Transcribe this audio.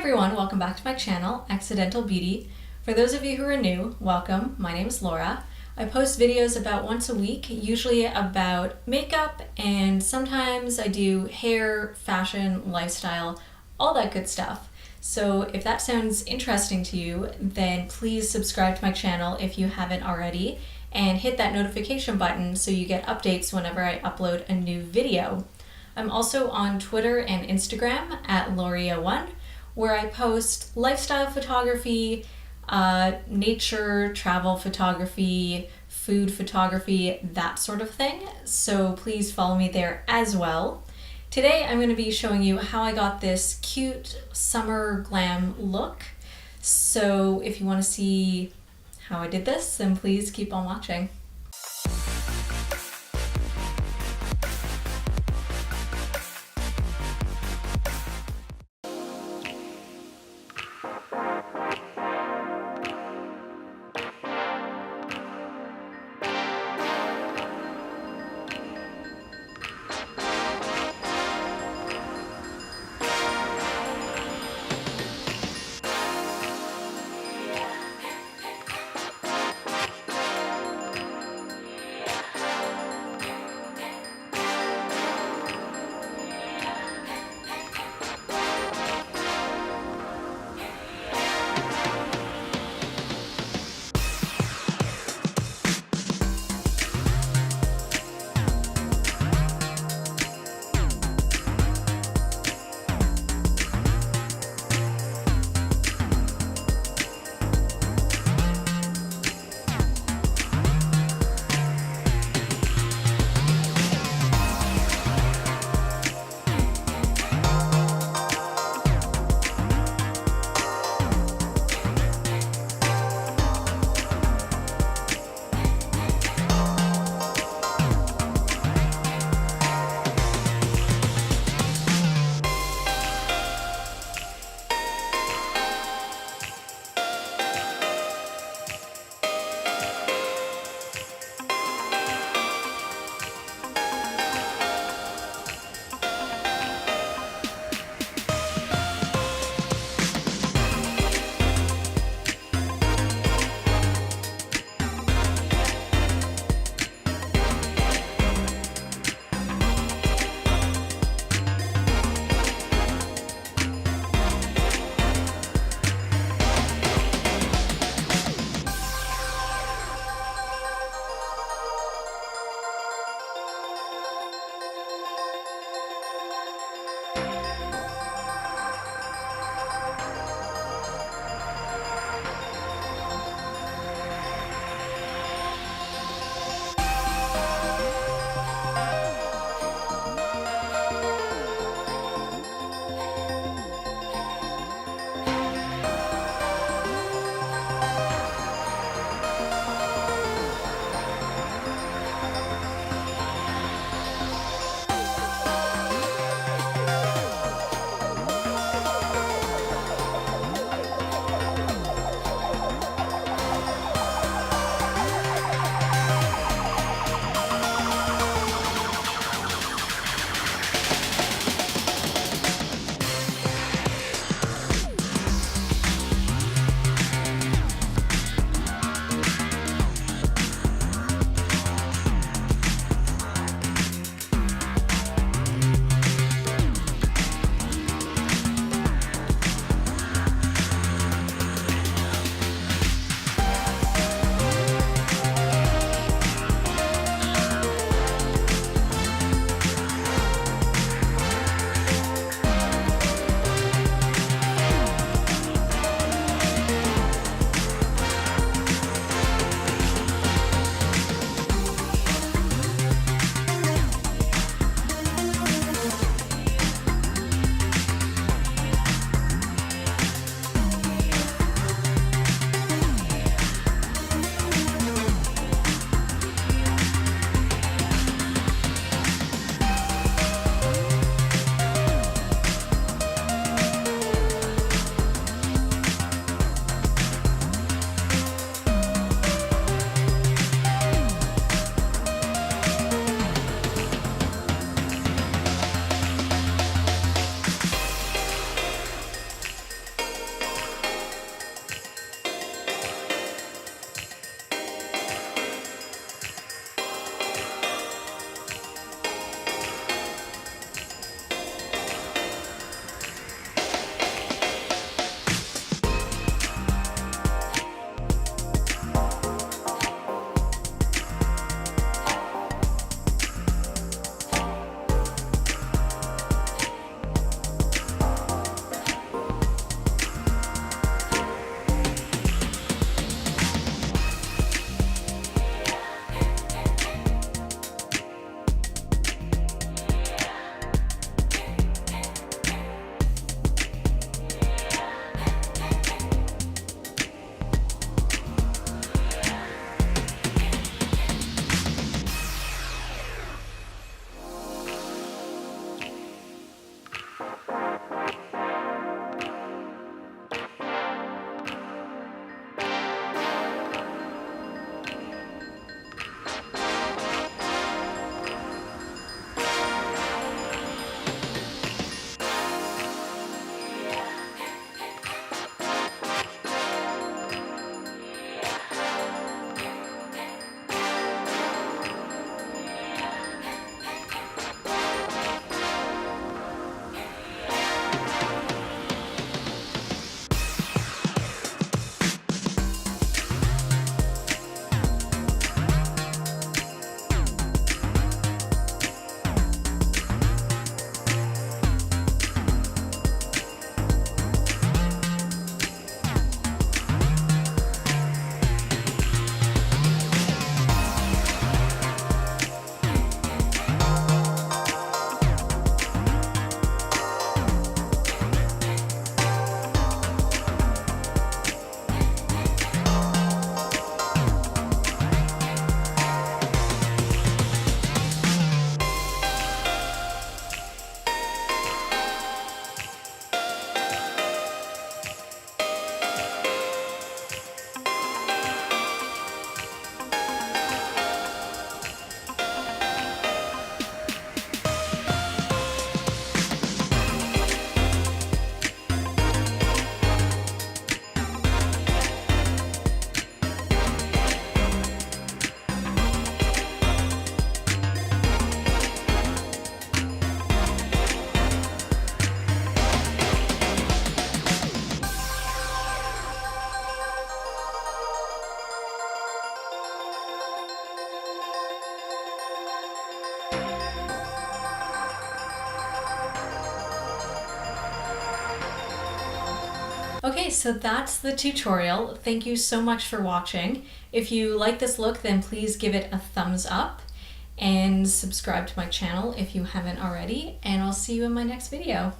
everyone, welcome back to my channel, Accidental Beauty. For those of you who are new, welcome. My name is Laura. I post videos about once a week, usually about makeup, and sometimes I do hair, fashion, lifestyle, all that good stuff. So if that sounds interesting to you, then please subscribe to my channel if you haven't already, and hit that notification button so you get updates whenever I upload a new video. I'm also on Twitter and Instagram at Loria1, where I post lifestyle photography, nature, travel photography, food photography, that sort of thing. So please follow me there as well. Today I'm going to be showing you how I got this cute summer glam look. So if you want to see how I did this, then please keep on watching. Okay, so that's the tutorial. Thank you so much for watching. If you like this look, then please give it a thumbs up and subscribe to my channel if you haven't already, and I'll see you in my next video.